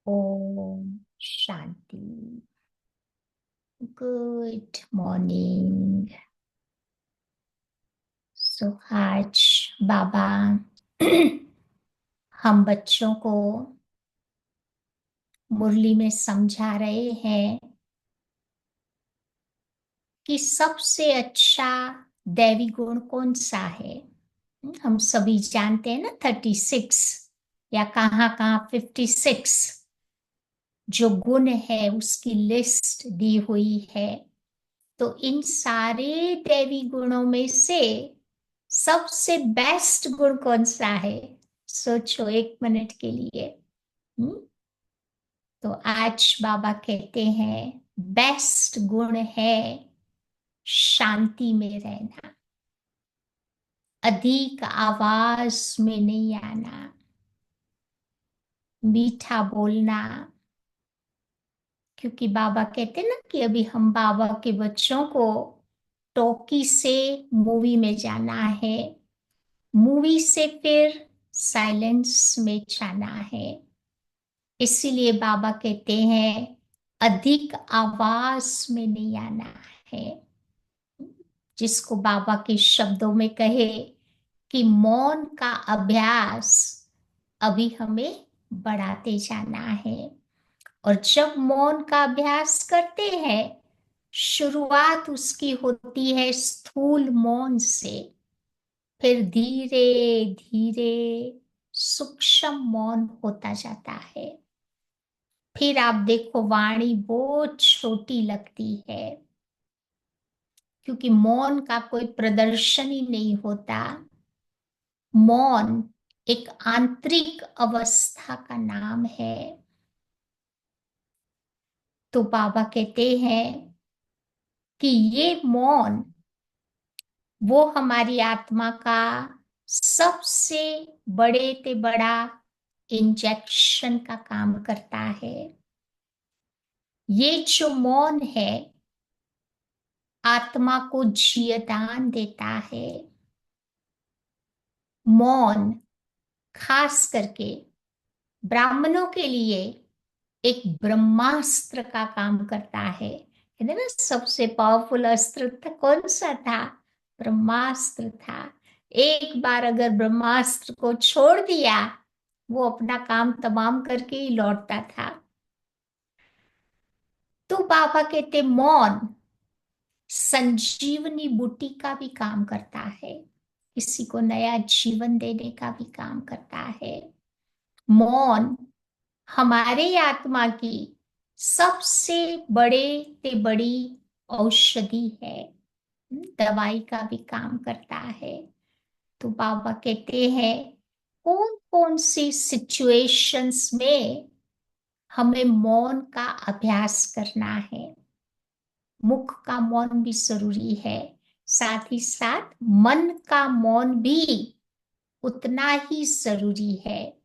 Om Shanti. Good morning. सो आज बाबा हम बच्चों को मुरली में समझा रहे हैं कि सबसे अच्छा दैवी गुण कौन सा है। हम सभी जानते हैं ना 36 या कहाँ कहाँ 56 जो गुण है उसकी लिस्ट दी हुई है। तो इन सारे दैवी गुणों में से सबसे बेस्ट गुण कौन सा है? सोचो एक मिनट के लिए। हम्म? तो आज बाबा कहते हैं बेस्ट गुण है शांति में रहना, अधिक आवाज में नहीं आना, मीठा बोलना। क्योंकि बाबा कहते हैं ना कि अभी हम बाबा के बच्चों को टॉकी से मूवी में जाना है, मूवी से फिर साइलेंस में जाना है। इसीलिए बाबा कहते हैं अधिक आवाज में नहीं आना है। जिसको बाबा के शब्दों में कहे कि मौन का अभ्यास अभी हमें बढ़ाते जाना है। और जब मौन का अभ्यास करते हैं, शुरुआत उसकी होती है स्थूल मौन से, फिर धीरे धीरे सूक्ष्म मौन होता जाता है। फिर आप देखो वाणी बहुत छोटी लगती है, क्योंकि मौन का कोई प्रदर्शन ही नहीं होता। मौन एक आंतरिक अवस्था का नाम है। तो बाबा कहते हैं कि ये मौन वो हमारी आत्मा का सबसे बड़े ते बड़ा इंजेक्शन का काम करता है। ये जो मौन है आत्मा को जीवदान देता है। मौन खास करके ब्राह्मणों के लिए एक ब्रह्मास्त्र का काम करता है। कहते हैं ना सबसे पावरफुल अस्त्र था, कौन सा था? ब्रह्मास्त्र था। एक बार अगर ब्रह्मास्त्र को छोड़ दिया, वो अपना काम तमाम करके ही लौटता था। तो बाबा कहते मौन संजीवनी बूटी का भी काम करता है, किसी को नया जीवन देने का भी काम करता है। मौन हमारे आत्मा की सबसे बड़े से बड़ी औषधि है, दवाई का भी काम करता है। तो बाबा कहते हैं कौन कौन सी सिचुएशंस में हमें मौन का अभ्यास करना है। मुख का मौन भी जरूरी है, साथ ही साथ मन का मौन भी उतना ही जरूरी है।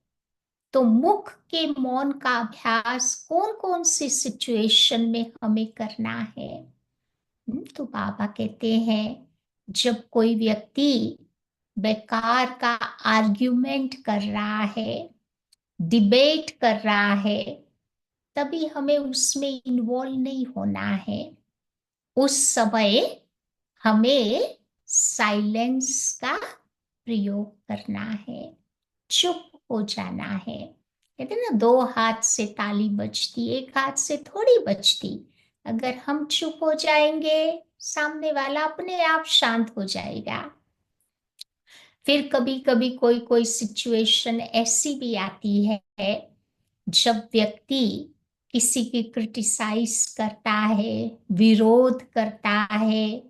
तो मुख के मौन का अभ्यास कौन कौन सी सिचुएशन में हमें करना है? तो बाबा कहते हैं जब कोई व्यक्ति बेकार का आर्ग्यूमेंट कर रहा है, डिबेट कर रहा है, तभी हमें उसमें इन्वॉल्व नहीं होना है। उस समय हमें साइलेंस का प्रयोग करना है, चुप हो जाना है। कहते हैं ना दो हाथ से ताली बजती, एक हाथ से थोड़ी बजती। अगर हम चुप हो जाएंगे, सामने वाला अपने आप शांत हो जाएगा। फिर कभी कभी कोई कोई सिचुएशन ऐसी भी आती है जब व्यक्ति किसी की क्रिटिसाइज करता है, विरोध करता है,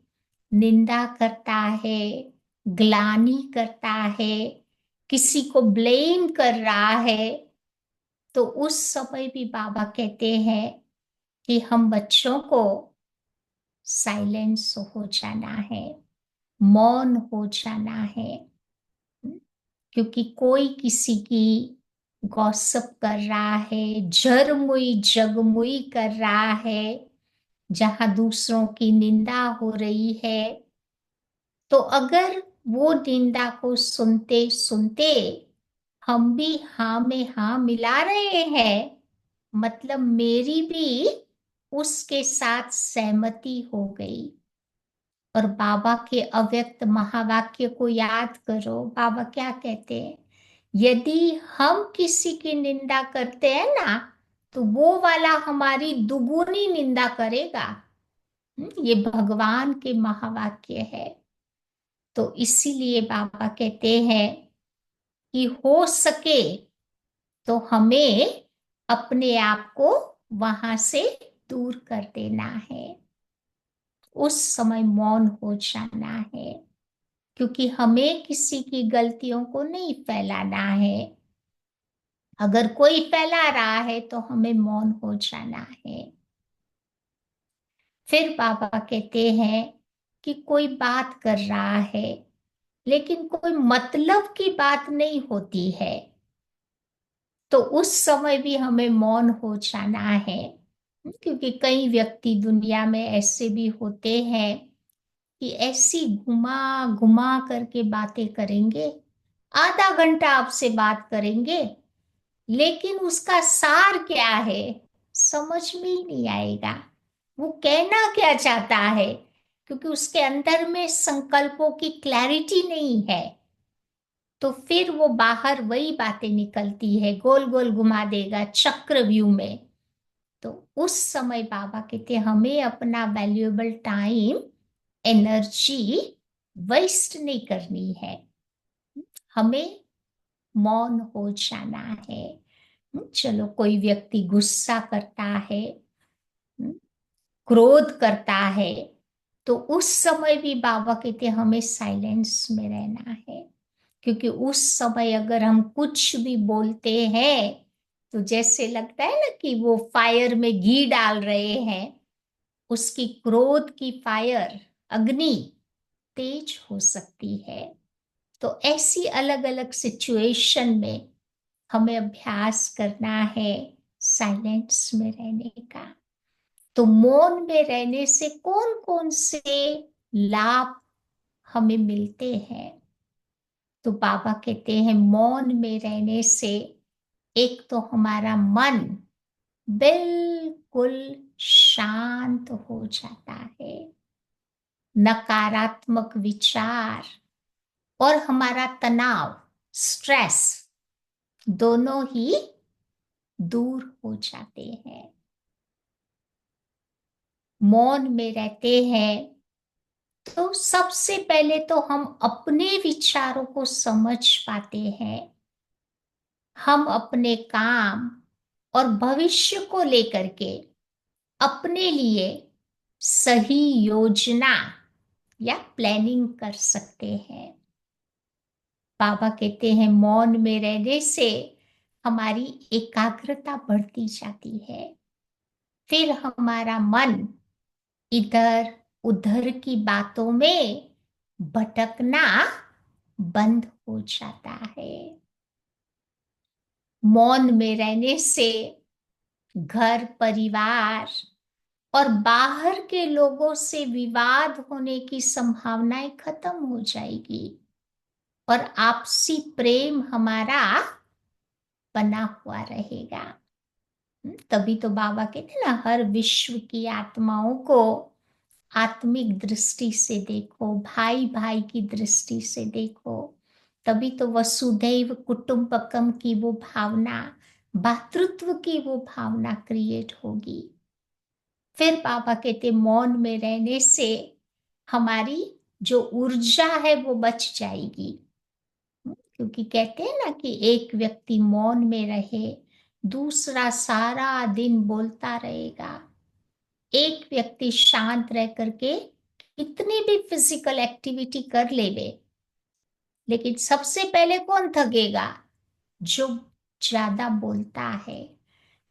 निंदा करता है, ग्लानि करता है, किसी को ब्लेम कर रहा है। तो उस समय भी बाबा कहते हैं कि हम बच्चों को साइलेंस हो जाना है, मौन हो जाना है। क्योंकि कोई किसी की गॉसिप कर रहा है, झरमुई जगमुई कर रहा है, जहां दूसरों की निंदा हो रही है। तो अगर वो निंदा को सुनते सुनते हम भी हाँ में हाँ मिला रहे हैं, मतलब मेरी भी उसके साथ सहमति हो गई। और बाबा के अव्यक्त महावाक्य को याद करो, बाबा क्या कहते हैं, यदि हम किसी की निंदा करते हैं ना, तो वो वाला हमारी दुगुनी निंदा करेगा। ये भगवान के महावाक्य है। तो इसीलिए बाबा कहते हैं कि हो सके तो हमें अपने आप को वहां से दूर कर देना है, उस समय मौन हो जाना है, क्योंकि हमें किसी की गलतियों को नहीं फैलाना है। अगर कोई फैला रहा है तो हमें मौन हो जाना है। फिर बाबा कहते हैं कि कोई बात कर रहा है, लेकिन कोई मतलब की बात नहीं होती है, तो उस समय भी हमें मौन हो जाना है। क्योंकि कई व्यक्ति दुनिया में ऐसे भी होते हैं कि ऐसी घुमा घुमा करके बातें करेंगे, आधा घंटा आपसे बात करेंगे, लेकिन उसका सार क्या है समझ में ही नहीं आएगा, वो कहना क्या चाहता है, क्योंकि उसके अंदर में संकल्पों की क्लैरिटी नहीं है। तो फिर वो बाहर वही बातें निकलती है, गोल गोल घुमा देगा चक्रव्यूह में। तो उस समय बाबा कहते हैं हमें अपना वैल्यूएबल टाइम, एनर्जी वेस्ट नहीं करनी है, हमें मौन हो जाना है। चलो कोई व्यक्ति गुस्सा करता है, क्रोध करता है, तो उस समय भी बाबा कहते हैं हमें साइलेंस में रहना है। क्योंकि उस समय अगर हम कुछ भी बोलते हैं तो जैसे लगता है ना कि वो फायर में घी डाल रहे हैं, उसकी क्रोध की फायर, अग्नि तेज हो सकती है। तो ऐसी अलग अलग सिचुएशन में हमें अभ्यास करना है साइलेंस में रहने का। तो मौन में रहने से कौन कौन से लाभ हमें मिलते हैं? तो बाबा कहते हैं मौन में रहने से एक तो हमारा मन बिल्कुल शांत हो जाता है, नकारात्मक विचार और हमारा तनाव, स्ट्रेस, दोनों ही दूर हो जाते हैं। मौन में रहते हैं तो सबसे पहले तो हम अपने विचारों को समझ पाते हैं, हम अपने काम और भविष्य को लेकर के अपने लिए सही योजना या प्लानिंग कर सकते हैं। बाबा कहते हैं मौन में रहने से हमारी एकाग्रता बढ़ती जाती है, फिर हमारा मन इधर उधर की बातों में भटकना बंद हो जाता है। मौन में रहने से घर परिवार और बाहर के लोगों से विवाद होने की संभावनाएं खत्म हो जाएगी और आपसी प्रेम हमारा बना हुआ रहेगा। तभी तो बाबा कहते हैं ना, हर विश्व की आत्माओं को आत्मिक दृष्टि से देखो, भाई भाई की दृष्टि से देखो, तभी तो वसुधैव कुटुंबकम की वो भावना, भातृत्व की वो भावना क्रिएट होगी। फिर बाबा कहते मौन में रहने से हमारी जो ऊर्जा है वो बच जाएगी। क्योंकि कहते हैं ना कि एक व्यक्ति मौन में रहे, दूसरा सारा दिन बोलता रहेगा। एक व्यक्ति शांत रह करके कितनी भी फिजिकल एक्टिविटी कर लेवे, लेकिन सबसे पहले कौन थकेगा? जो ज्यादा बोलता है।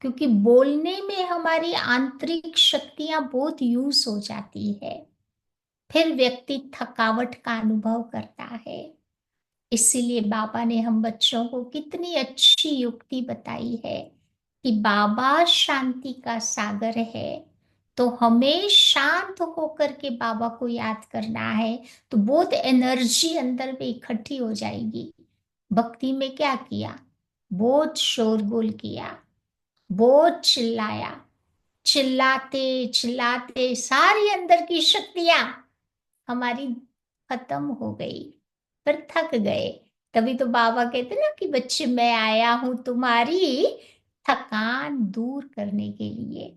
क्योंकि बोलने में हमारी आंतरिक शक्तियां बहुत यूज हो जाती है, फिर व्यक्ति थकावट का अनुभव करता है। इसीलिए बाबा ने हम बच्चों को कितनी अच्छी युक्ति बताई है कि बाबा शांति का सागर है, तो हमें शांत होकर के बाबा को याद करना है। तो बहुत एनर्जी अंदर में इकट्ठी हो जाएगी। भक्ति में क्या किया? बहुत शोरगुल किया, बहुत चिल्लाया, चिल्लाते चिल्लाते सारी अंदर की शक्तियां हमारी खत्म हो गई, फिर थक गए। तभी तो बाबा कहते ना कि बच्चे मैं आया हूं तुम्हारी थकान दूर करने के लिए।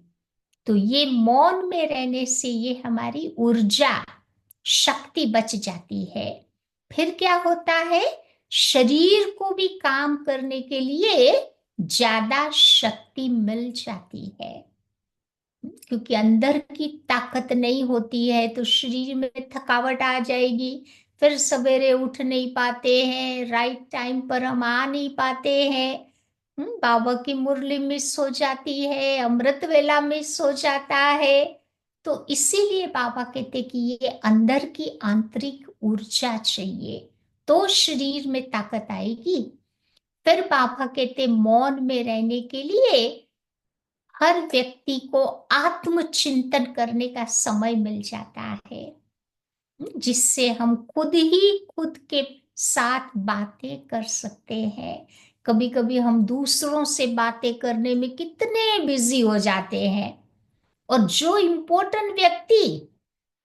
तो ये मौन में रहने से ये हमारी ऊर्जा शक्ति बच जाती है। फिर क्या होता है, शरीर को भी काम करने के लिए ज्यादा शक्ति मिल जाती है। क्योंकि अंदर की ताकत नहीं होती है तो शरीर में थकावट आ जाएगी, फिर सवेरे उठ नहीं पाते हैं, राइट टाइम पर हम आ नहीं पाते हैं। बाबा की मुरली मिस हो जाती है, अमृत वेला मिस हो जाता है। तो इसीलिए बाबा कहते कि ये अंदर की आंतरिक ऊर्जा चाहिए, तो शरीर में ताकत आएगी। फिर बाबा कहते मौन में रहने के लिए हर व्यक्ति को आत्मचिंतन करने का समय मिल जाता है, जिससे हम खुद ही खुद के साथ बातें कर सकते हैं। कभी कभी हम दूसरों से बातें करने में कितने बिजी हो जाते हैं, और जो इम्पोर्टेंट व्यक्ति,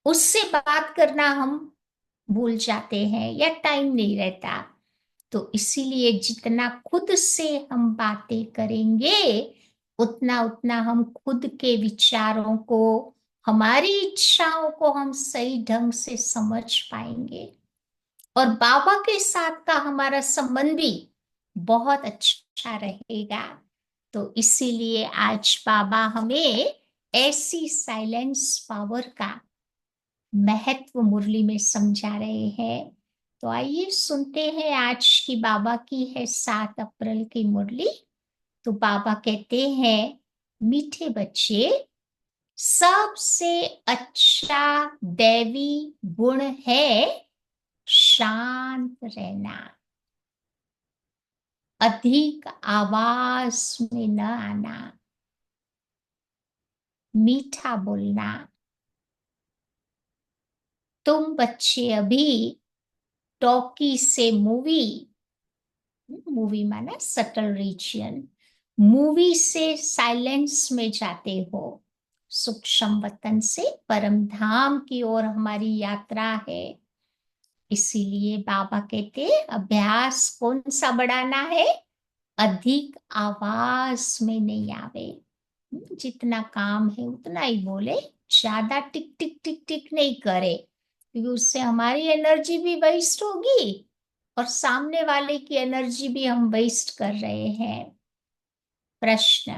उससे बात करना हम भूल जाते हैं या टाइम नहीं रहता। तो इसीलिए जितना खुद से हम बातें करेंगे, उतना उतना हम खुद के विचारों को, हमारी इच्छाओं को हम सही ढंग से समझ पाएंगे, और बाबा के साथ का हमारा संबंध भी बहुत अच्छा रहेगा। तो इसीलिए आज बाबा हमें ऐसी साइलेंस पावर का महत्व मुरली में समझा रहे हैं। तो आइए सुनते हैं आज की बाबा की है 7 अप्रैल की मुरली। तो बाबा कहते हैं, मीठे बच्चे, सबसे अच्छा दैवी गुण है शांत रहना, अधिक आवाज में न आना, मीठा बोलना। तुम बच्चे अभी टॉकी से मूवी, मूवी माना सटल रीजियन, मूवी से साइलेंस में जाते हो। सूक्ष्म वतन से परम धाम की ओर हमारी यात्रा है। इसीलिए बाबा कहते अभ्यास कौन सा बढ़ाना है, अधिक आवाज में नहीं आवे। जितना काम है उतना ही बोले, ज्यादा टिक टिक टिक टिक नहीं करे, क्योंकि उससे हमारी एनर्जी भी वेस्ट होगी और सामने वाले की एनर्जी भी हम वेस्ट कर रहे हैं। प्रश्न,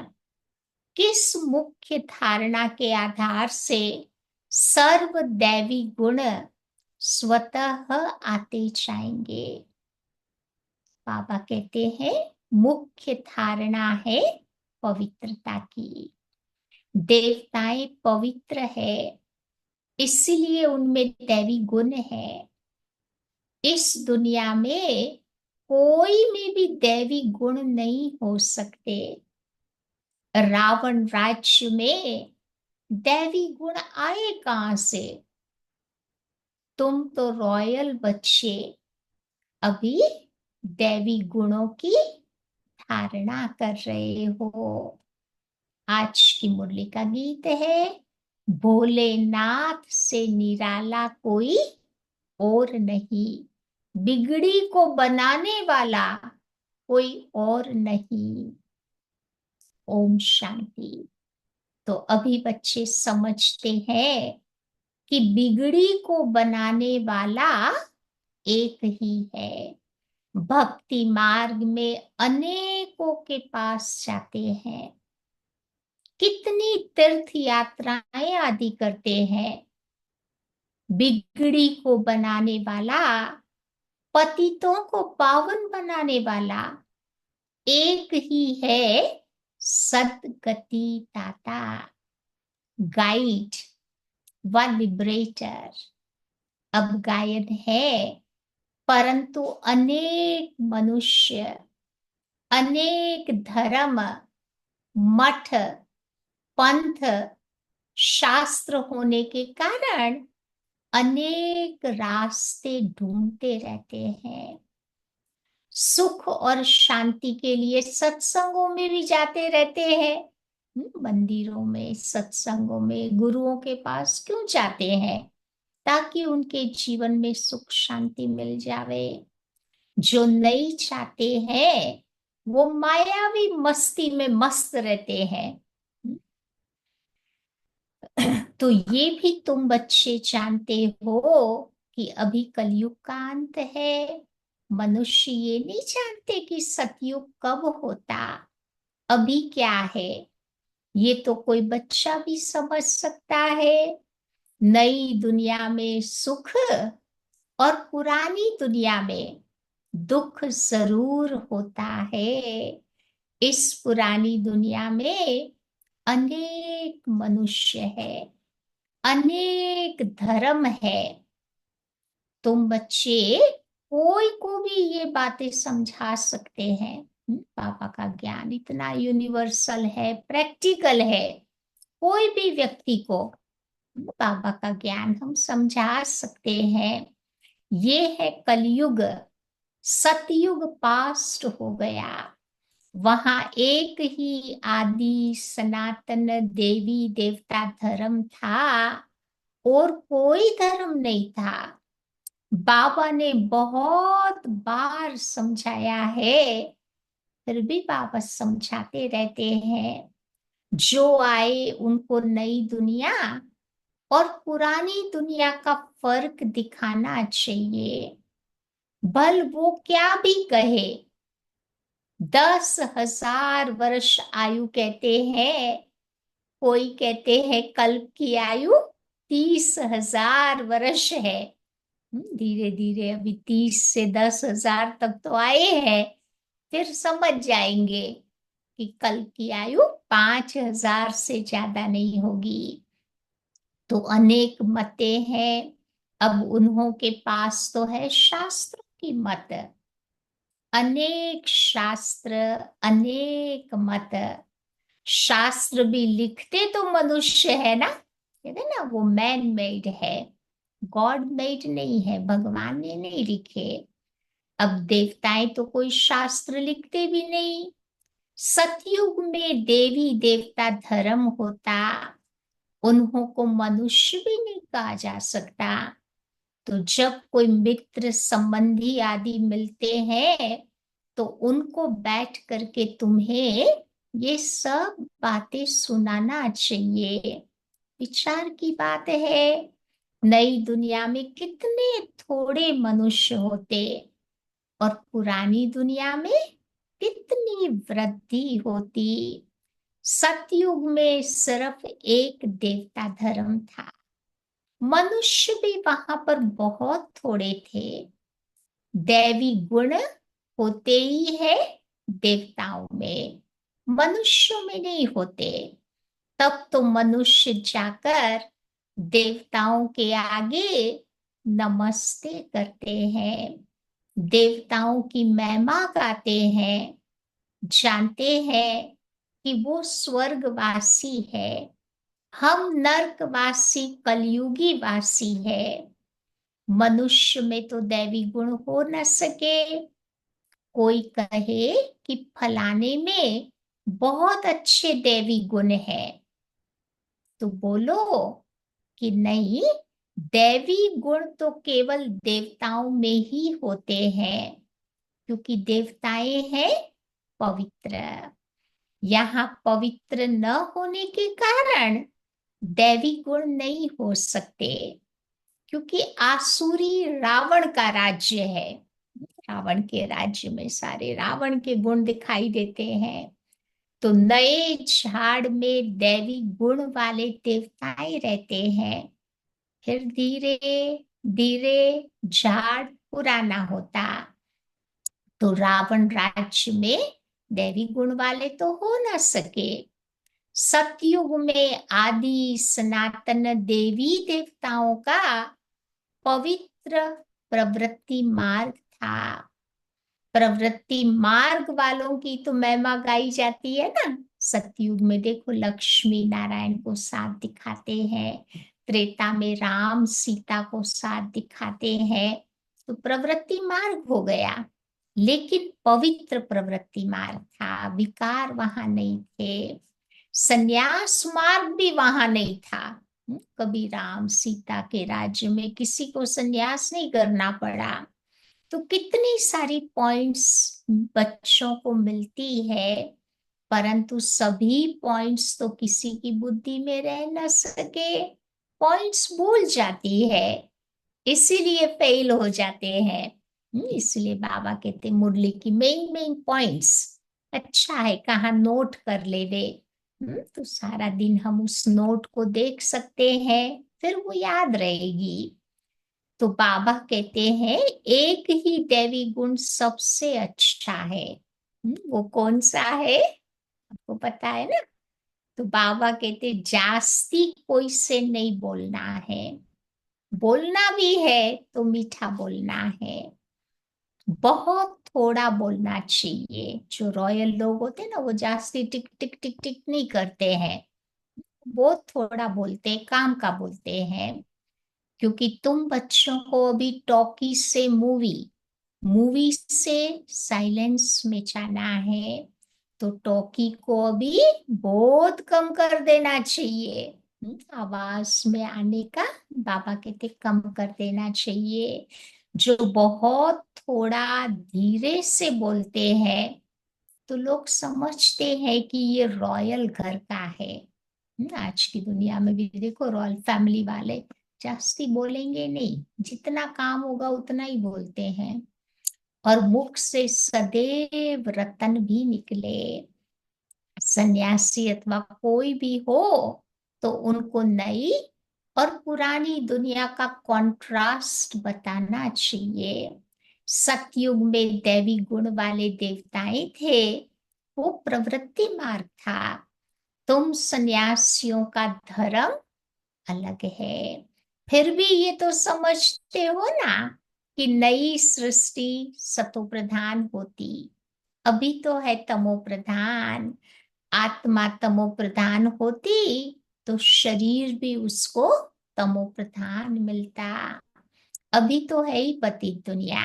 किस मुख्य धारणा के आधार से सर्व दैवी गुण स्वतः आते जाएंगे? बाबा कहते हैं मुख्य धारणा है पवित्रता की। देवताएं पवित्र है, इसीलिए उनमें दैवी गुण है। इस दुनिया में कोई में भी दैवी गुण नहीं हो सकते। रावण राज्य में दैवी गुण आए कहां से? तुम तो रॉयल बच्चे अभी दैवी गुणों की धारणा कर रहे हो। आज की मुरली का गीत है, भोलेनाथ से निराला कोई और नहीं, बिगड़ी को बनाने वाला कोई और नहीं। ओम शांति। तो अभी बच्चे समझते हैं कि बिगड़ी को बनाने वाला एक ही है। भक्ति मार्ग में अनेकों के पास जाते हैं, कितनी तीर्थ यात्राएं आदि करते हैं। बिगड़ी को बनाने वाला, पतितों को पावन बनाने वाला एक ही है, सदगति दाता, गाइड व लिबरेटर। अब गायन है, परंतु अनेक मनुष्य, अनेक धर्म, मठ, पंथ, शास्त्र होने के कारण अनेक रास्ते ढूंढते रहते हैं। सुख और शांति के लिए सत्संगों में भी जाते रहते हैं। मंदिरों में, सत्संगों में, गुरुओं के पास क्यों जाते हैं? ताकि उनके जीवन में सुख शांति मिल जावे। जो नहीं चाहते हैं वो मायावी मस्ती में मस्त रहते हैं। तो ये भी तुम बच्चे जानते हो कि अभी कलयुग का अंत है। मनुष्य ये नहीं जानते कि सतयुग कब होता, अभी क्या है। ये तो कोई बच्चा भी समझ सकता है। नई दुनिया में सुख और पुरानी दुनिया में दुख जरूर होता है। इस पुरानी दुनिया में अनेक मनुष्य है, अनेक धर्म है। तुम बच्चे कोई को भी ये बातें समझा सकते हैं। पापा का ज्ञान इतना यूनिवर्सल है, प्रैक्टिकल है। कोई भी व्यक्ति को बाबा का ज्ञान हम समझा सकते हैं। ये है कलयुग। सतयुग पास्ट हो गया। वहां एक ही आदि सनातन देवी देवता धर्म था, और कोई धर्म नहीं था। बाबा ने बहुत बार समझाया है, फिर भी बाबा समझाते रहते हैं। जो आए उनको नई दुनिया और पुरानी दुनिया का फर्क दिखाना चाहिए। भल वो क्या भी कहे, 10,000 वर्ष आयु कहते हैं, कोई कहते हैं कल्प की आयु 30,000 वर्ष है। धीरे धीरे अभी 30 से 10,000 तक तो आए हैं, फिर समझ जाएंगे कि कल्प की आयु 5,000 से ज्यादा नहीं होगी। तो अनेक मतें हैं। अब उन्हों के पास तो है शास्त्रों की मत, अनेक शास्त्र, अनेक मत। शास्त्र भी लिखते तो मनुष्य है ना, कहते ना वो मैन मेड है, गॉड मेड नहीं है, भगवान ने नहीं लिखे। अब देवताएं तो कोई शास्त्र लिखते भी नहीं। सतयुग में देवी देवता धर्म होता, उन्हों को मनुष्य भी नहीं कहा जा सकता। तो जब कोई मित्र संबंधी आदि मिलते हैं तो उनको बैठ करके तुम्हें ये सब बातें सुनाना चाहिए। विचार की बात है। नई दुनिया में कितने थोड़े मनुष्य होते, और पुरानी दुनिया में कितनी वृद्धि होती। सतयुग में सिर्फ एक देवता धर्म था। मनुष्य भी वहां पर बहुत थोड़े थे। दैवी गुण होते ही है देवताओं में, मनुष्यों में नहीं होते। तब तो मनुष्य जाकर देवताओं के आगे नमस्ते करते हैं, देवताओं की महिमा गाते हैं, जानते हैं कि वो स्वर्गवासी है, हम नरकवासी कलयुगी वासी है। मनुष्य में तो दैवी गुण हो न सके। कोई कहे कि फलाने में बहुत अच्छे दैवी गुण है, तो बोलो कि नहीं, दैवी गुण तो केवल देवताओं में ही होते हैं, क्योंकि देवताएं हैं पवित्र। यहाँ पवित्र न होने के कारण दैवी गुण नहीं हो सकते, क्योंकि आसुरी रावण का राज्य है। रावण के राज्य में सारे रावण के गुण दिखाई देते हैं। तो नए झाड़ में दैवी गुण वाले देवताएं रहते हैं। फिर धीरे धीरे झाड़ पुराना होता, तो रावण राज्य में दैवी गुण वाले तो हो ना सके। सतयुग में आदि सनातन देवी देवताओं का पवित्र प्रवृत्ति मार्ग था। प्रवृत्ति मार्ग वालों की तो महिमा गाई जाती है ना। सतयुग में देखो लक्ष्मी नारायण को साथ दिखाते हैं, त्रेता में राम सीता को साथ दिखाते हैं। तो प्रवृत्ति मार्ग हो गया। लेकिन पवित्र प्रवृत्ति मार्ग था, विकार वहां नहीं थे, संन्यास मार्ग भी वहां नहीं था। कभी राम सीता के राज्य में किसी को संन्यास नहीं करना पड़ा। तो कितनी सारी पॉइंट्स बच्चों को मिलती है, परंतु सभी पॉइंट्स तो किसी की बुद्धि में रह न सके, पॉइंट्स भूल जाती है, इसीलिए फेल हो जाते हैं। इसलिए बाबा कहते मुरली की मेन मेन पॉइंट्स अच्छा है कहाँ नोट कर ले वे। तो सारा दिन हम उस नोट को देख सकते हैं, फिर वो याद रहेगी। तो बाबा कहते हैं एक ही दैवी गुण सबसे अच्छा है। वो कौन सा है आपको पता है ना? तो बाबा कहते जास्ती कोई से नहीं बोलना है, बोलना भी है तो मीठा बोलना है, बहुत थोड़ा बोलना चाहिए। जो रॉयल लोग होते हैं ना वो जास्ती टिक टिक टिक टिक नहीं करते हैं, बहुत थोड़ा बोलते हैं, काम का बोलते हैं। क्योंकि तुम बच्चों को अभी टॉकी से मूवी मूवी से साइलेंस में जाना है, तो टॉकी को अभी बहुत कम कर देना चाहिए। आवाज में आने का बाबा कहते कम कर देना चाहिए। जो बहुत थोड़ा धीरे से बोलते हैं तो लोग समझते हैं कि ये रॉयल घर का है। आज की दुनिया में भी देखो रॉयल फैमिली वाले जास्ती बोलेंगे नहीं, जितना काम होगा उतना ही बोलते हैं। और मुख से सदैव रतन भी निकले। सन्यासी अथवा कोई भी हो तो उनको नई और पुरानी दुनिया का कॉन्ट्रास्ट बताना चाहिए। सतयुग में दैवी गुण वाले देवताएं थे, वो प्रवृत्ति मार्ग था। तुम सन्यासियों का धर्म अलग है। फिर भी ये तो समझते हो ना कि नई सृष्टि सतो प्रधान होती, अभी तो है तमो प्रधान। आत्मा तमो प्रधान होती तो शरीर भी उसको तमो प्रधान मिलता। अभी तो है ही पतित दुनिया,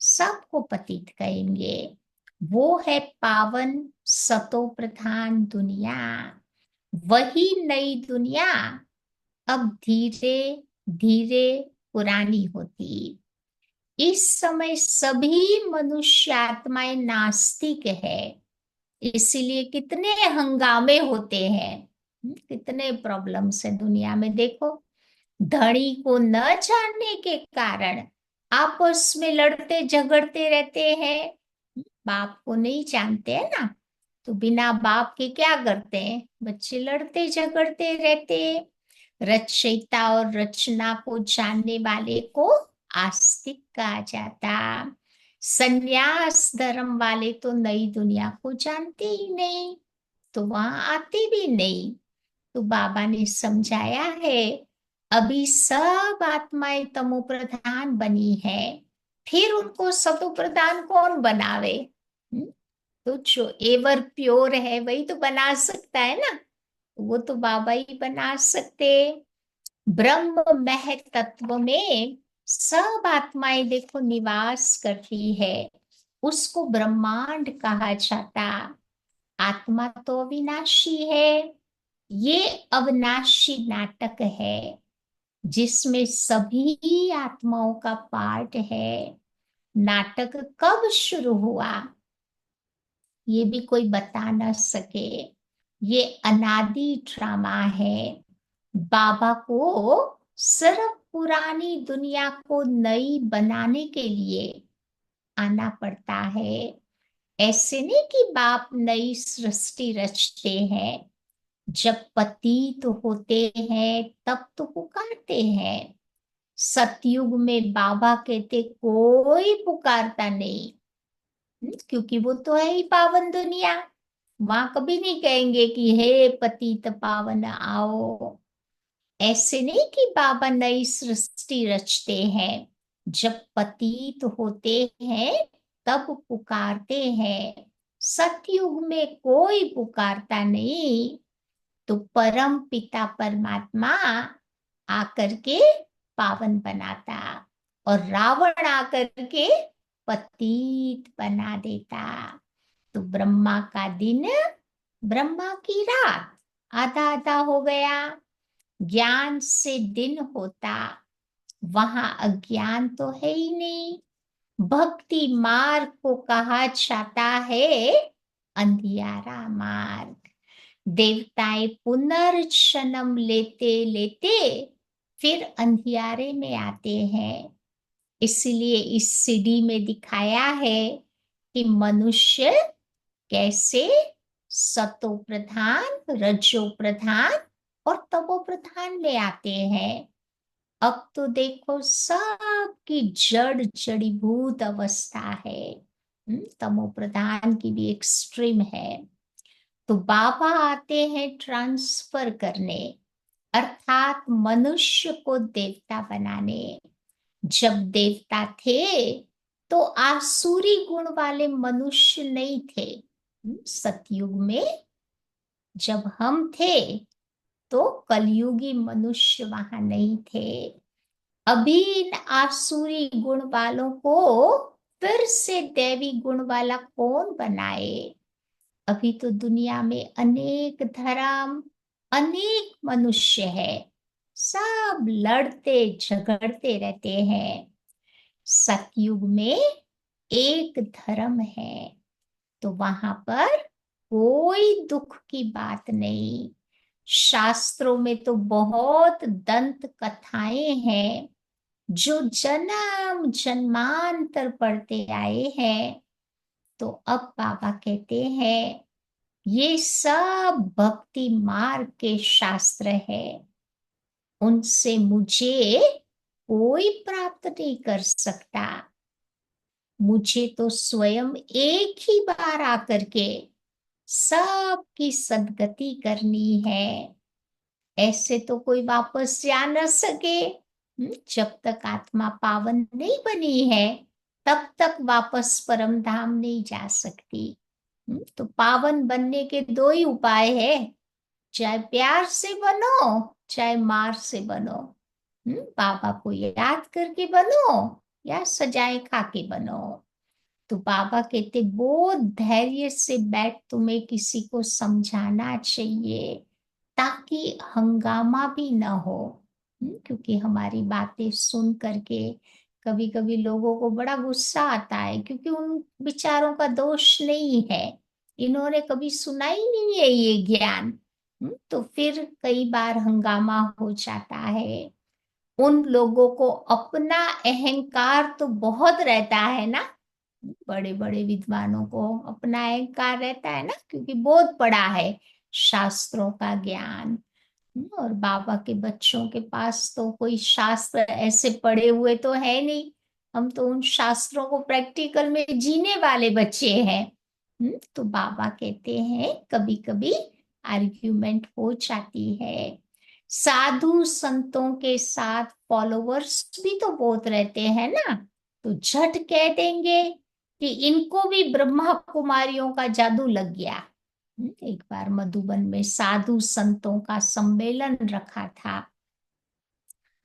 सबको पतित कहेंगे। वो है पावन सतो प्रधान दुनिया, वही नई दुनिया अब धीरे धीरे पुरानी होती। इस समय सभी मनुष्य आत्माएं नास्तिक है, इसीलिए कितने हंगामे होते हैं। कितने प्रॉब्लम्स है दुनिया में देखो। धनी को न जानने के कारण आपस में लड़ते झगड़ते रहते हैं। बाप को नहीं जानते हैं ना, तो बिना बाप के क्या करते हैं, बच्चे लड़ते झगड़ते रहते हैं। रचयिता और रचना को जानने वाले को आस्तिक कहा जाता। संन्यास धर्म वाले तो नई दुनिया को जानते ही नहीं, तो वहां आते भी नहीं। तो बाबा ने समझाया है अभी सब आत्माएं तमो प्रधान बनी है, फिर उनको सतो प्रधान कौन बनावे? हम्म? तो जो एवर प्योर है वही तो बना सकता है ना, वो तो बाबा ही बना सकते। ब्रह्म मह तत्व में सब आत्माएं देखो निवास करती है, उसको ब्रह्मांड कहा जाता। आत्मा तो अविनाशी है, ये अविनाशी नाटक है जिसमें सभी आत्माओं का पार्ट है। नाटक कब शुरू हुआ ये भी कोई बता ना सके, ये अनादि ड्रामा है। बाबा को सिर्फ पुरानी दुनिया को नई बनाने के लिए आना पड़ता है। ऐसे नहीं कि बाप नई सृष्टि रचते हैं, जब पतित होते हैं तब तो पुकारते हैं। सतयुग में बाबा कहते कोई पुकारता नहीं, क्योंकि वो तो है ही पावन दुनिया। वहां कभी नहीं कहेंगे कि हे पतित पावन आओ। ऐसे नहीं कि बाबा नई सृष्टि रचते हैं, जब पतित होते हैं तब पुकारते हैं। सतयुग में कोई पुकारता नहीं, तो परम पिता परमात्मा आकर के पावन बनाता, और रावण आकर के पतित बना देता। तो ब्रह्मा का दिन, ब्रह्मा की रात, आधा आधा हो गया। ज्ञान से दिन होता, वहां अज्ञान तो है ही नहीं। भक्ति मार्ग को कहा जाता है अंधियारा मार्ग। देवताएं पुनर्जन्म लेते लेते फिर अंधियारे में आते हैं। इसलिए इस सीढ़ी में दिखाया है कि मनुष्य कैसे सतो प्रधान, रजो प्रधान और तमो प्रधान में आते हैं। अब तो देखो सबकी जड़ जड़ीभूत अवस्था है। तमो प्रधान की भी एक्सट्रीम है। तो बाबा आते हैं ट्रांसफर करने, अर्थात मनुष्य को देवता बनाने। जब देवता थे तो आसुरी गुण वाले मनुष्य नहीं थे। सतयुग में जब हम थे तो कलयुगी मनुष्य वहां नहीं थे। अभी इन आसुरी गुण वालों को फिर से दैवी गुण वाला कौन बनाए। अभी तो दुनिया में अनेक धर्म, अनेक मनुष्य है, सब लड़ते झगड़ते रहते हैं। सतयुग में एक धर्म है, तो वहां पर कोई दुख की बात नहीं। शास्त्रों में तो बहुत दंत कथाएं हैं जो जन्म जन्मांतर पढ़ते आए हैं। तो अब बाबा कहते हैं ये सब भक्ति मार्ग के शास्त्र है, उनसे मुझे कोई प्राप्त नहीं कर सकता। मुझे तो स्वयं एक ही बार आकर के सबकी सद्गति करनी है। ऐसे तो कोई वापस जा न सके। जब तक आत्मा पावन नहीं बनी है तब तक वापस परम धाम नहीं जा सकती। तो पावन बनने के दो ही उपाय है, चाहे प्यार से बनो चाहे मार से बनो। बाबा को याद करके बनो या सजाए खा के बनो। तो बाबा कहते बहुत धैर्य से बैठ, तुम्हें किसी को समझाना चाहिए ताकि हंगामा भी ना हो। क्योंकि हमारी बातें सुन करके कभी कभी लोगों को बड़ा गुस्सा आता है, क्योंकि उन विचारों का दोष नहीं है, इन्होंने कभी सुना ही नहीं है ये ज्ञान। तो फिर कई बार हंगामा हो जाता है। उन लोगों को अपना अहंकार तो बहुत रहता है ना, बड़े बड़े विद्वानों को अपना अहंकार रहता है ना, क्योंकि बहुत पढ़ा है शास्त्रों का ज्ञान। और बाबा के बच्चों के पास तो कोई शास्त्र ऐसे पढ़े हुए तो है नहीं। हम तो उन शास्त्रों को प्रैक्टिकल में जीने वाले बच्चे हैं। तो बाबा कहते हैं कभी कभी आर्ग्यूमेंट हो जाती है। साधु संतों के साथ फॉलोवर्स भी तो बहुत रहते हैं ना, तो झट कह देंगे कि इनको भी ब्रह्मा कुमारियों का जादू लग गया। एक बार मधुबन में साधु संतों का सम्मेलन रखा था।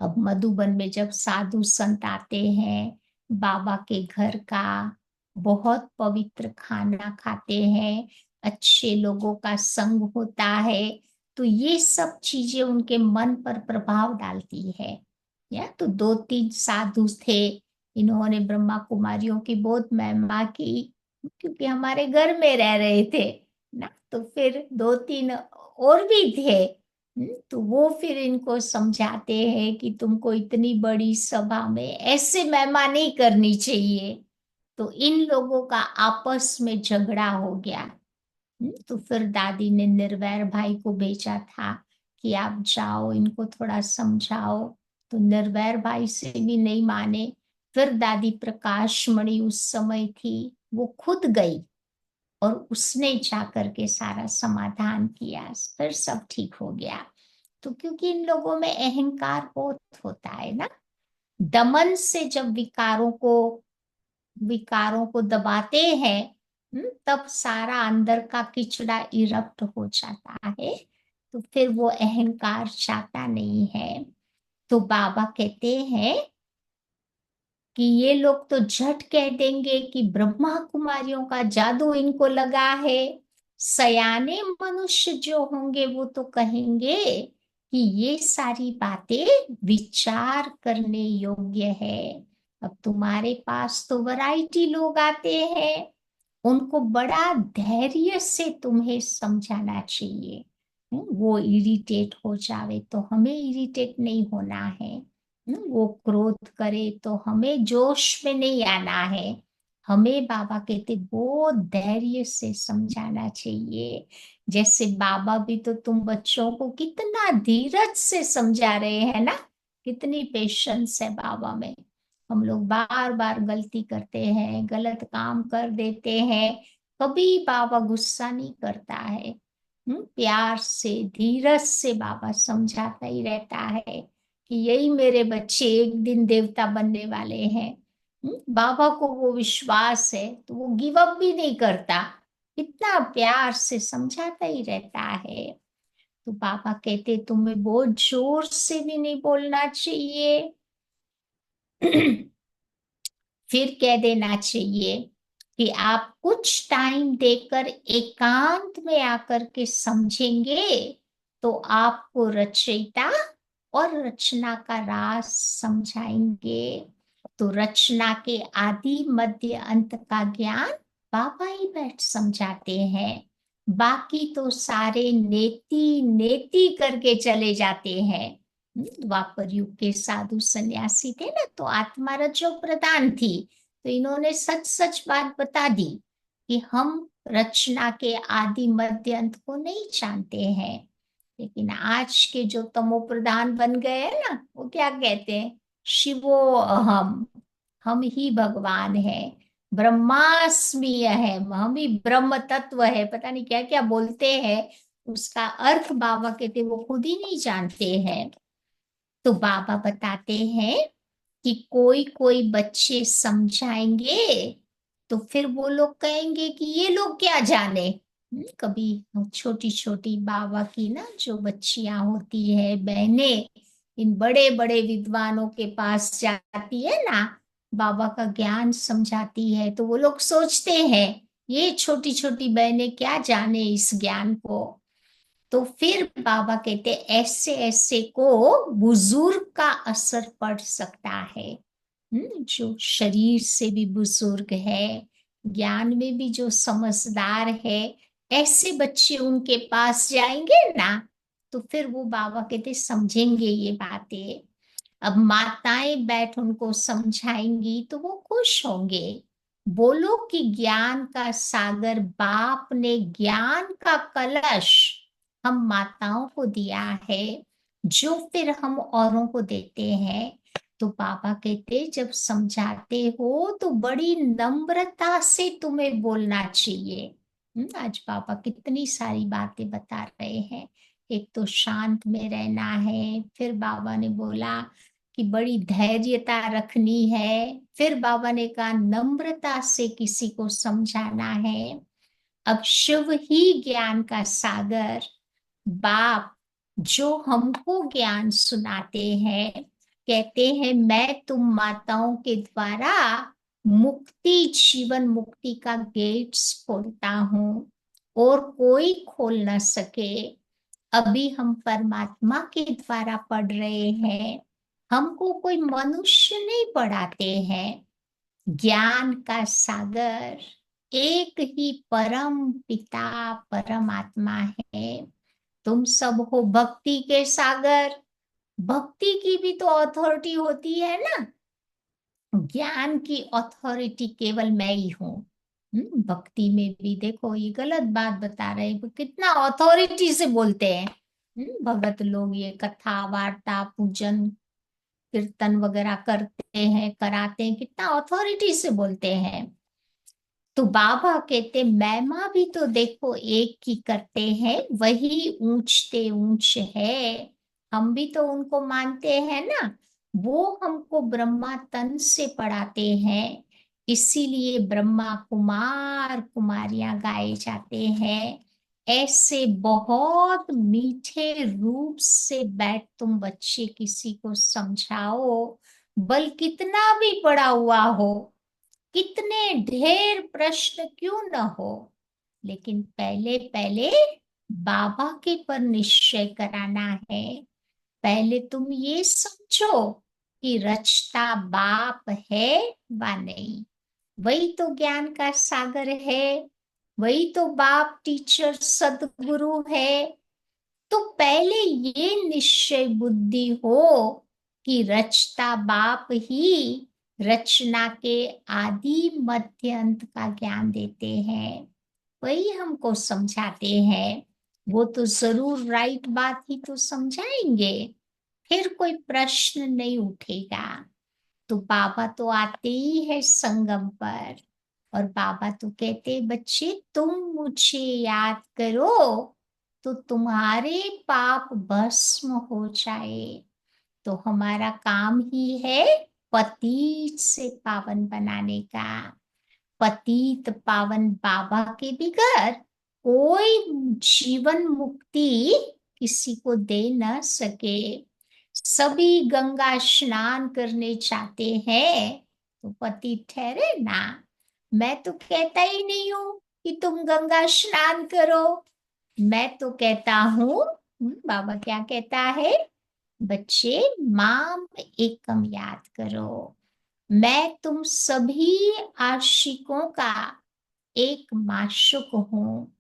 अब मधुबन में जब साधु संत आते हैं, बाबा के घर का बहुत पवित्र खाना खाते हैं, अच्छे लोगों का संग होता है, तो ये सब चीजें उनके मन पर प्रभाव डालती है। या तो दो तीन साधु थे, इन्होंने ब्रह्मा कुमारियों की बहुत महिमा की, क्योंकि हमारे घर में रह रहे थे ना। तो फिर दो तीन और भी थे। तो वो फिर इनको समझाते हैं कि तुमको इतनी बड़ी सभा में ऐसे महिमा नहीं करनी चाहिए। तो इन लोगों का आपस में झगड़ा हो गया। तो फिर दादी ने निर्वैर भाई को भेजा था कि आप जाओ इनको थोड़ा समझाओ। तो निर्वैर भाई से भी नहीं माने। फिर दादी प्रकाश मणि उस समय थी, वो खुद गई और उसने जाकर के सारा समाधान किया, फिर सब ठीक हो गया। तो क्योंकि इन लोगों में अहंकार बहुत होता है ना, दमन से जब विकारों को दबाते हैं, तब सारा अंदर का किचड़ा इरप्ट हो जाता है। तो फिर वो अहंकार जाता नहीं है। तो बाबा कहते हैं कि ये लोग तो झट कह देंगे कि ब्रह्मा कुमारियों का जादू इनको लगा है। सयाने मनुष्य जो होंगे वो तो कहेंगे कि ये सारी बातें विचार करने योग्य है। अब तुम्हारे पास तो वैरायटी लोग आते हैं, उनको बड़ा धैर्य से तुम्हें समझाना चाहिए। वो इरिटेट हो जावे तो हमें इरिटेट नहीं होना है। वो क्रोध करे तो हमें जोश में नहीं आना है। हमें बाबा कहते बहुत धैर्य से समझाना चाहिए। जैसे बाबा भी तो तुम बच्चों को कितना धीरज से समझा रहे हैं ना, कितनी पेशेंस है बाबा में। हम लोग बार बार गलती करते हैं, गलत काम कर देते हैं, कभी बाबा गुस्सा नहीं करता है। प्यार से धीरज से बाबा समझाता ही रहता है कि यही मेरे बच्चे एक दिन देवता बनने वाले हैं। बाबा को वो विश्वास है तो वो गिव अप भी नहीं करता, इतना प्यार से समझाता ही रहता है। तो बाबा कहते तुम्हें बहुत जोर से भी नहीं बोलना चाहिए। फिर कह देना चाहिए कि आप कुछ टाइम देकर एकांत में आकर के समझेंगे तो आपको रचयिता और रचना का राज समझाएंगे। तो रचना के आदि मध्य अंत का ज्ञान बाबा ही बैठ समझाते हैं। बाकी तो सारे नेति नेति करके चले जाते हैं। द्वापर युग के साधु सन्यासी थे ना, तो आत्मा रजो प्रधान थी। तो इन्होंने सच सच बात बता दी कि हम रचना के आदि मध्य अंत को नहीं जानते हैं। लेकिन आज के जो तमो प्रधान बन गए हैं ना, वो क्या कहते हैं, शिवो अहम, हम ही भगवान है, ब्रह्मास्मि है, हम ही ब्रह्म तत्व है, पता नहीं क्या क्या बोलते हैं। उसका अर्थ बाबा कहते वो खुद ही नहीं जानते हैं। तो बाबा बताते हैं कि कोई कोई बच्चे समझाएंगे तो फिर वो लोग कहेंगे कि ये लोग क्या जाने। कभी छोटी छोटी बाबा की ना जो बच्चियां होती है, बहनें, इन बड़े बड़े विद्वानों के पास जाती है ना, बाबा का ज्ञान समझाती है, तो वो लोग सोचते हैं ये छोटी छोटी बहनें क्या जाने इस ज्ञान को। तो फिर बाबा कहते ऐसे ऐसे को बुजुर्ग का असर पड़ सकता है। जो शरीर से भी बुजुर्ग है, ज्ञान में भी जो समझदार है, ऐसे बच्चे उनके पास जाएंगे ना, तो फिर वो बाबा कहते समझेंगे ये बातें। अब माताएं बैठ उनको समझाएंगी तो वो खुश होंगे। बोलो कि ज्ञान का सागर बाप ने ज्ञान का कलश हम माताओं को दिया है, जो फिर हम औरों को देते हैं। तो बाबा कहते जब समझाते हो तो बड़ी नम्रता से तुम्हें बोलना चाहिए। आज बाबा कितनी सारी बातें बता रहे हैं। एक तो शांत में रहना है, फिर बाबा ने बोला कि बड़ी धैर्यता रखनी है, फिर बाबा ने कहा नम्रता से किसी को समझाना है। अब शिव ही ज्ञान का सागर बाप जो हमको ज्ञान सुनाते हैं, कहते हैं मैं तुम माताओं के द्वारा मुक्ति जीवन मुक्ति का गेट्स खोलता हूँ और कोई खोल न सके। अभी हम परमात्मा के द्वारा पढ़ रहे हैं, हमको कोई मनुष्य नहीं पढ़ाते हैं। ज्ञान का सागर एक ही परम पिता परमात्मा है। तुम सब हो भक्ति के सागर। भक्ति की भी तो अथॉरिटी होती है ना, ज्ञान की अथॉरिटी केवल मैं ही हूँ। भक्ति में भी देखो ये गलत बात बता रहे हैं, कितना अथॉरिटी से बोलते हैं। भगत लोग ये कथा वार्ता पूजन कीर्तन वगैरह करते हैं, कराते हैं, कितना अथॉरिटी से बोलते हैं। तो बाबा कहते महिमा भी तो देखो एक की करते हैं, वही ऊंचते ऊंच है। हम भी तो उनको मानते हैं ना, वो हमको ब्रह्मा तन से पढ़ाते हैं। इसीलिए ब्रह्मा कुमार कुमारियां गाए जाते हैं। ऐसे बहुत मीठे रूप से बैठ तुम बच्चे किसी को समझाओ, बल कितना भी पड़ा हुआ हो, कितने ढेर प्रश्न क्यों न हो, लेकिन पहले पहले बाबा के पर निश्चय कराना है। पहले तुम ये समझो कि रचता बाप है व नहीं। वही तो ज्ञान का सागर है, वही तो बाप टीचर सदगुरु है। तो पहले ये निश्चय बुद्धि हो कि रचता बाप ही रचना के आदि मध्य अंत का ज्ञान देते हैं, वही हमको समझाते हैं। वो तो जरूर राइट बात ही तो समझाएंगे, फिर कोई प्रश्न नहीं उठेगा। तो बाबा तो आते ही है संगम पर, और बाबा तो कहते बच्चे तुम मुझे याद करो तो तुम्हारे पाप भस्म हो जाए। तो हमारा काम ही है पतित से पावन बनाने का। पतित पावन बाबा के बगैर कोई जीवन मुक्ति किसी को दे न सके। सभी गंगा स्नान करने जाते हैं तो पति ठहरे ना। मैं तो कहता ही नहीं हूं कि तुम गंगा स्नान करो, मैं तो कहता हूँ, बाबा क्या कहता है, बच्चे माम एकम याद करो। मैं तुम सभी आशिकों का एक माशुक हूँ।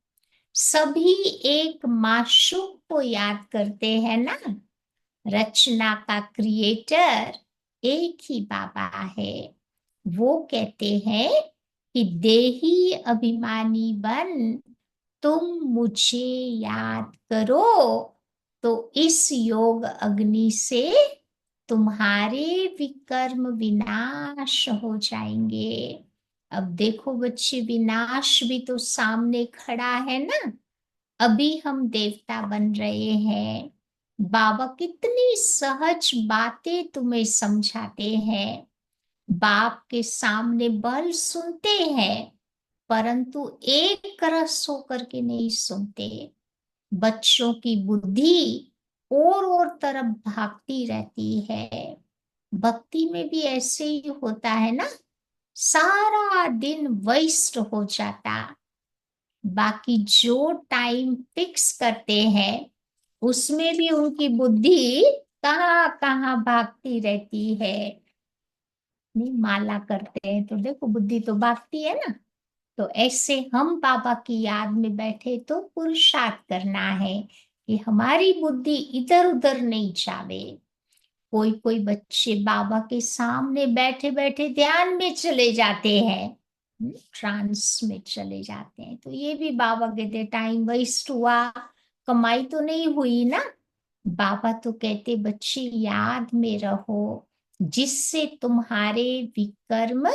सभी एक माशुक को याद करते हैं ना। रचना का क्रिएटर एक ही बाबा है। वो कहते हैं कि देही अभिमानी बन तुम मुझे याद करो तो इस योग अग्नि से तुम्हारे विकर्म विनाश हो जाएंगे। अब देखो बच्चे, विनाश भी तो सामने खड़ा है ना। अभी हम देवता बन रहे हैं, बाबा कितनी सहज बातें तुम्हें समझाते हैं। बाप के सामने बल सुनते हैं, परंतु एक रस होकर के नहीं सुनते। बच्चों की बुद्धि और तरफ भागती रहती है। भक्ति में भी ऐसे ही होता है ना, सारा दिन वेस्ट हो जाता। बाकी जो टाइम फिक्स करते हैं उसमें भी उनकी बुद्धि कहाँ कहाँ भागती रहती है। नहीं, माला करते हैं तो देखो बुद्धि तो भागती है ना। तो ऐसे हम बाबा की याद में बैठे तो पुरुषार्थ करना है कि हमारी बुद्धि इधर उधर नहीं जावे। कोई कोई बच्चे बाबा के सामने बैठे बैठे ध्यान में चले जाते हैं, ट्रांस में चले जाते हैं। तो ये भी बाबा कहते टाइम वेस्ट हुआ, कमाई तो नहीं हुई ना। बाबा तो कहते बच्चे याद में रहो जिससे तुम्हारे विकर्म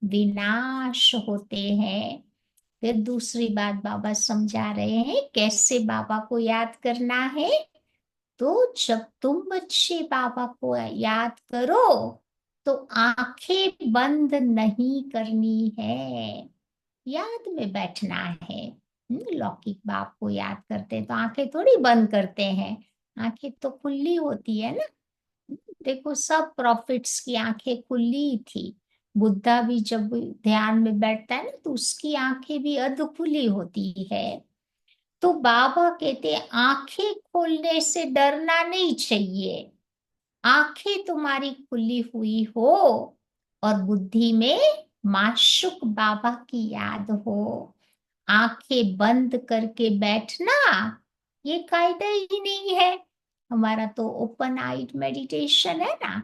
विनाश होते हैं। फिर दूसरी बात बाबा समझा रहे हैं कैसे बाबा को याद करना है। तो जब तुम बच्चे बाबा को याद करो तो आंखें बंद नहीं करनी है, याद में बैठना है। लौकिक बाप को याद करते तो आंखें थोड़ी बंद करते हैं, आंखें तो खुली होती है ना। देखो सब प्रॉफिट्स की आंखें खुली थी। बुद्धा भी जब ध्यान में बैठता है ना तो उसकी आंखें भी अध खुली होती है। तो बाबा कहते आंखें खोलने से डरना नहीं चाहिए। आंखें तुम्हारी खुली हुई हो और बुद्धि में माशुक बाबा की याद हो। आंखें बंद करके बैठना ये कायदा ही नहीं है। हमारा तो ओपन आइड मेडिटेशन है ना,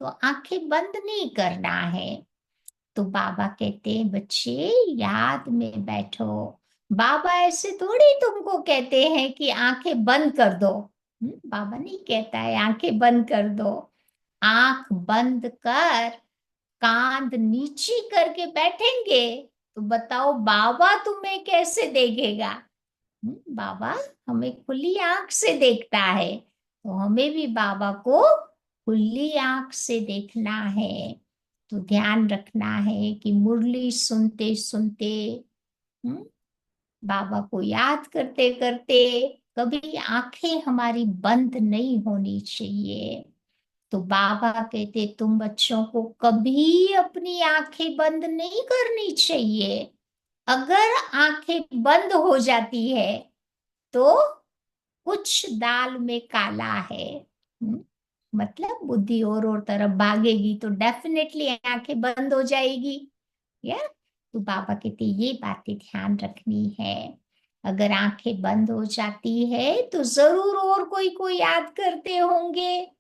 तो आंखें बंद नहीं करना है। तो बाबा कहते हैं बच्चे याद में बैठो। बाबा ऐसे थोड़ी तुमको कहते हैं कि आंखें बंद कर दो। बाबा नहीं कहता है आंखें बंद कर दो। आंख बंद कर कांध नीची करके बैठेंगे तो बताओ बाबा तुम्हें कैसे देखेगा। बाबा हमें खुली आंख से देखता है, तो हमें भी बाबा को खुली आंख से देखना है। तो ध्यान रखना है कि मुरली सुनते सुनते, हम्म, बाबा को याद करते करते कभी आंखें हमारी बंद नहीं होनी चाहिए। तो बाबा कहते तुम बच्चों को कभी अपनी आंखें बंद नहीं करनी चाहिए। अगर आंखें बंद हो जाती है तो कुछ दाल में काला है। मतलब बुद्धि और तरफ भागेगी तो डेफिनेटली आंखें बंद हो जाएगी। या तो बाबा कहते ये बातें ध्यान रखनी है। अगर आंखें बंद हो जाती है तो जरूर और कोई कोई याद करते होंगे।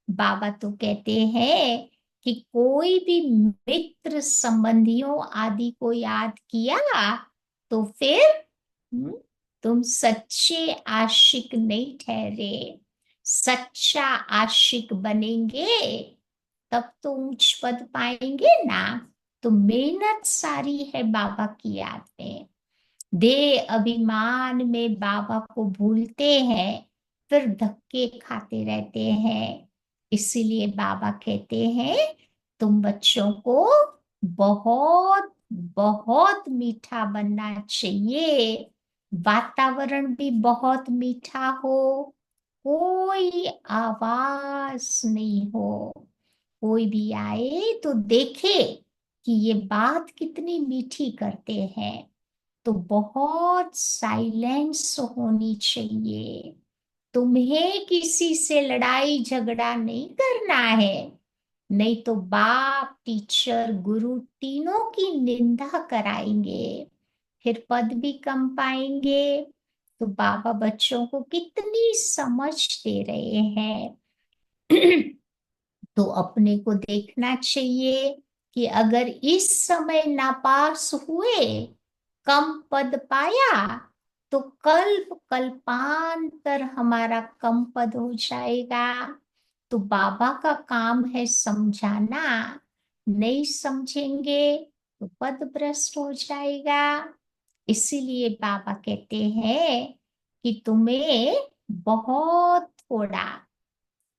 बाबा तो कहते हैं कि कोई भी मित्र संबंधियों आदि को याद किया तो फिर हम्म, तुम सच्चे आशिक नहीं ठहरे। सच्चा आशिक बनेंगे तब तो ऊंच पद पाएंगे ना। तो मेहनत सारी है बाबा की याद में। देह अभिमान में बाबा को भूलते हैं, फिर धक्के खाते रहते हैं। इसीलिए बाबा कहते हैं तुम बच्चों को बहुत बहुत मीठा बनना चाहिए। वातावरण भी बहुत मीठा हो, कोई आवाज नहीं हो। कोई भी आए तो देखे कि ये बात कितनी मीठी करते हैं। तो बहुत साइलेंस होनी चाहिए। तुम्हें किसी से लड़ाई झगड़ा नहीं करना है, नहीं तो बाप टीचर गुरु तीनों की निंदा कराएंगे, फिर पद भी कम पाएंगे। तो बाबा बच्चों को कितनी समझ दे रहे हैं। तो अपने को देखना चाहिए कि अगर इस समय नापास हुए, कम पद पाया, तो कल्प कल्पांतर हमारा कम पद हो जाएगा। तो बाबा का काम है समझाना, नहीं समझेंगे तो पद भ्रष्ट हो जाएगा। इसीलिए बाबा कहते हैं कि तुम्हें बहुत थोड़ा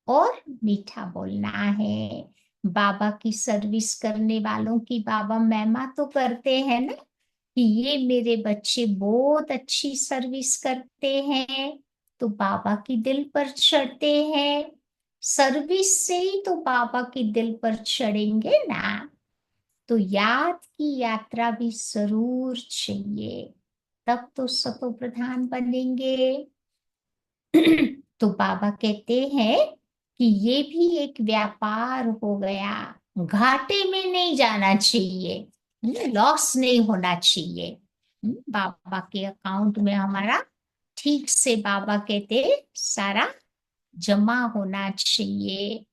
और मीठा बोलना है। बाबा की सर्विस करने वालों की बाबा महिमा तो करते हैं ना, कि ये मेरे बच्चे बहुत अच्छी सर्विस करते हैं, तो बाबा की दिल पर चढ़ते हैं। सर्विस से ही तो बाबा की दिल पर चढ़ेंगे ना। तो याद की यात्रा भी जरूर चाहिए, तब तो सतो प्रधान बनेंगे। तो बाबा कहते हैं कि ये भी एक व्यापार हो गया, घाटे में नहीं जाना चाहिए, लॉस नहीं होना चाहिए। बाबा के अकाउंट में हमारा ठीक से बाबा कहते सारा जमा होना चाहिए।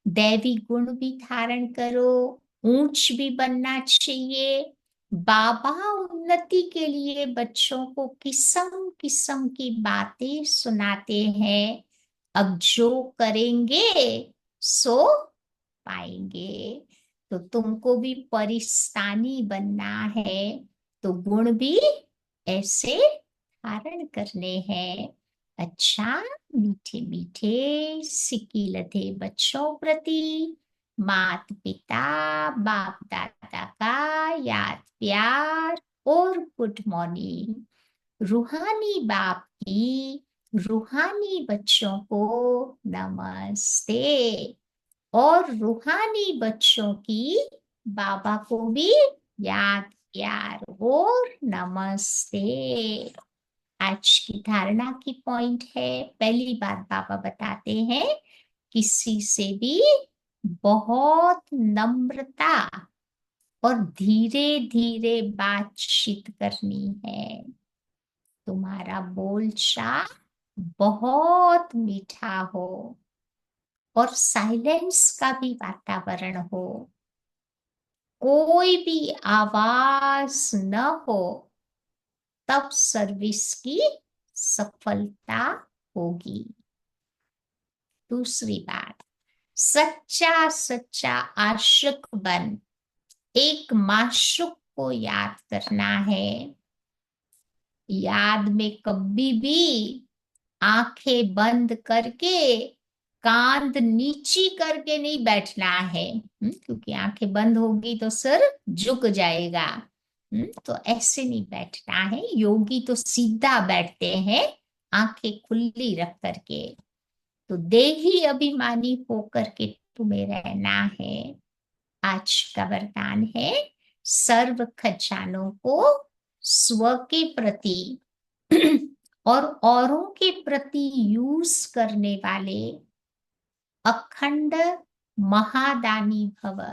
दैवी गुण भी धारण करो, ऊंच भी बनना चाहिए। बाबा उन्नति के लिए बच्चों को किस्म किस्म की बातें सुनाते हैं। अब जो करेंगे सो पाएंगे। तो तुमको भी परिस्तानी बनना है, तो गुण भी ऐसे धारण करने हैं। अच्छा, मीठे मीठे सिक्की लधे बच्चों प्रति मात पिता बाप दादा का याद प्यार और गुड मॉर्निंग। रूहानी बाप की रूहानी बच्चों को नमस्ते, और रूहानी बच्चों की बाबा को भी याद प्यार और नमस्ते। आज की धारणा की पॉइंट है, पहली बात बाबा बताते हैं किसी से भी बहुत नम्रता और धीरे धीरे बातचीत करनी है। तुम्हारा बोलचाल बहुत मीठा हो और साइलेंस का भी वातावरण हो, कोई भी आवाज न हो, तब सर्विस की सफलता होगी। दूसरी बात, सच्चा सच्चा आशिक बन एक माशूक को याद करना है। याद में कभी भी आंखें बंद करके कांध नीची करके नहीं बैठना है। क्योंकि आंखें बंद होगी तो सर झुक जाएगा। तो ऐसे नहीं बैठना है। योगी तो सीधा बैठते हैं, आंखें खुली रख करके। तो देही अभिमानी होकर के में रहना है। आज का वरदान है सर्व खजानों को स्व के प्रति और औरों के प्रति यूज करने वाले अखंड महादानी भव।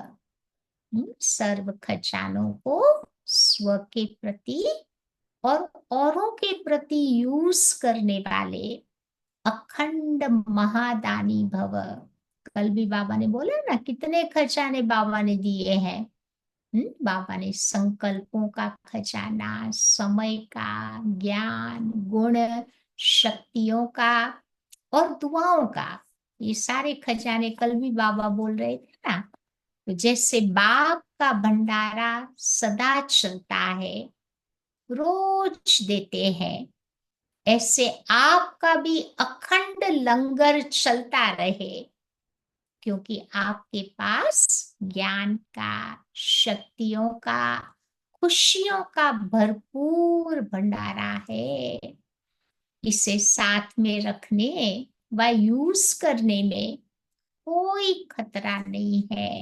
सर्व खजानों को स्व के प्रति और औरों के प्रति यूज करने वाले अखंड महादानी भव। कल भी बाबा ने बोला ना, कितने खजाने बाबा ने दिए हैं। बाबा ने संकल्पों का खजाना, समय का, ज्ञान, गुण, शक्तियों का और दुआओं का, ये सारे खजाने कल भी बाबा बोल रहे थे ना। तो जैसे बाप का भंडारा सदा चलता है, रोज देते हैं, ऐसे आपका भी अखंड लंगर चलता रहे, क्योंकि आपके पास ज्ञान का, शक्तियों का, खुशियों का भरपूर भंडारा है। इसे साथ में रखने व यूज करने में कोई खतरा नहीं है।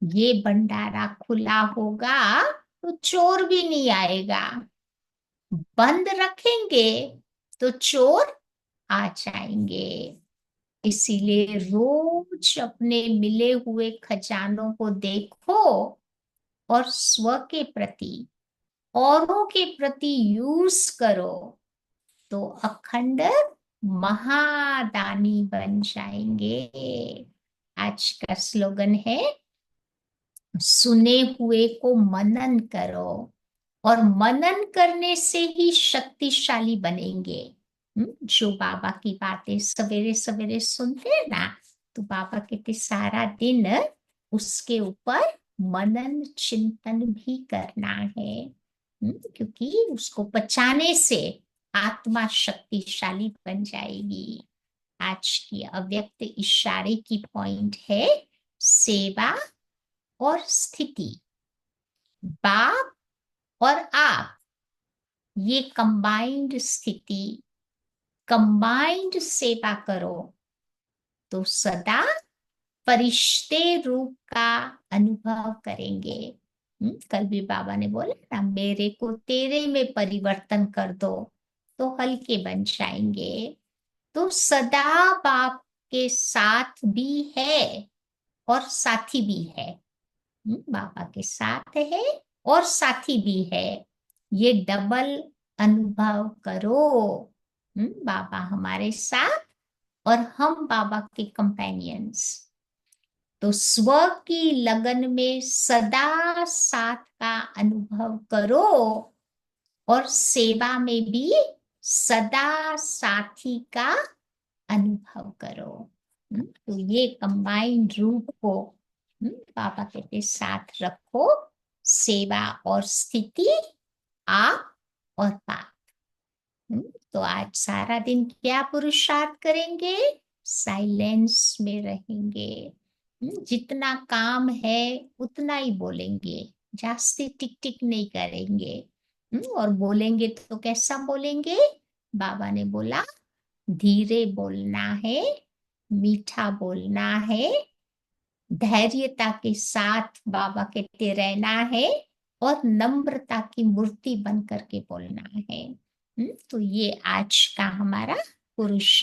ये भंडारा खुला होगा तो चोर भी नहीं आएगा, बंद रखेंगे तो चोर आ जाएंगे। इसीलिए रोज अपने मिले हुए खजानों को देखो और स्व के प्रति, औरों के प्रति यूज करो, तो अखंड महादानी बन जाएंगे। आज का स्लोगन है, सुने हुए को मनन करो, और मनन करने से ही शक्तिशाली बनेंगे। जो बाबा की बातें सवेरे सवेरे सुनते हैं ना, तो बाबा कहते सारा दिन उसके ऊपर मनन चिंतन भी करना है। क्योंकि उसको बचाने से आत्मा शक्तिशाली बन जाएगी। आज की अव्यक्त इशारे की पॉइंट है सेवा और स्थिति। बाप और आप, ये कंबाइंड स्थिति, कंबाइंड सेवा करो तो सदा फरिश्ते रूप का अनुभव करेंगे। कल भी बाबा ने बोला ना, मेरे को तेरे में परिवर्तन कर दो तो हल्के बन जाएंगे। तो सदा बाप के साथ भी है और साथी भी है। बाबा के साथ है और साथी भी है, ये डबल अनुभव करो। बाबा हमारे साथ और हम बाबा के कंपेनियंस। तो स्व की लगन में सदा साथ का अनुभव करो और सेवा में भी सदा साथी का अनुभव करो। तो ये कंबाइंड रूप को बाबा के साथ रखो, सेवा और स्थिति, आप और पाप। तो आज सारा दिन क्या पुरुषार्थ करेंगे? साइलेंस में रहेंगे। जितना काम है उतना ही बोलेंगे, जास्ती टिक टिक नहीं करेंगे। और बोलेंगे तो कैसा बोलेंगे? बाबा ने बोला धीरे बोलना है, मीठा बोलना है, धैर्यता के साथ बाबा कहते रहना है, और नम्रता की मूर्ति बन करके बोलना है। तो ये आज का हमारा पुरुषार्थ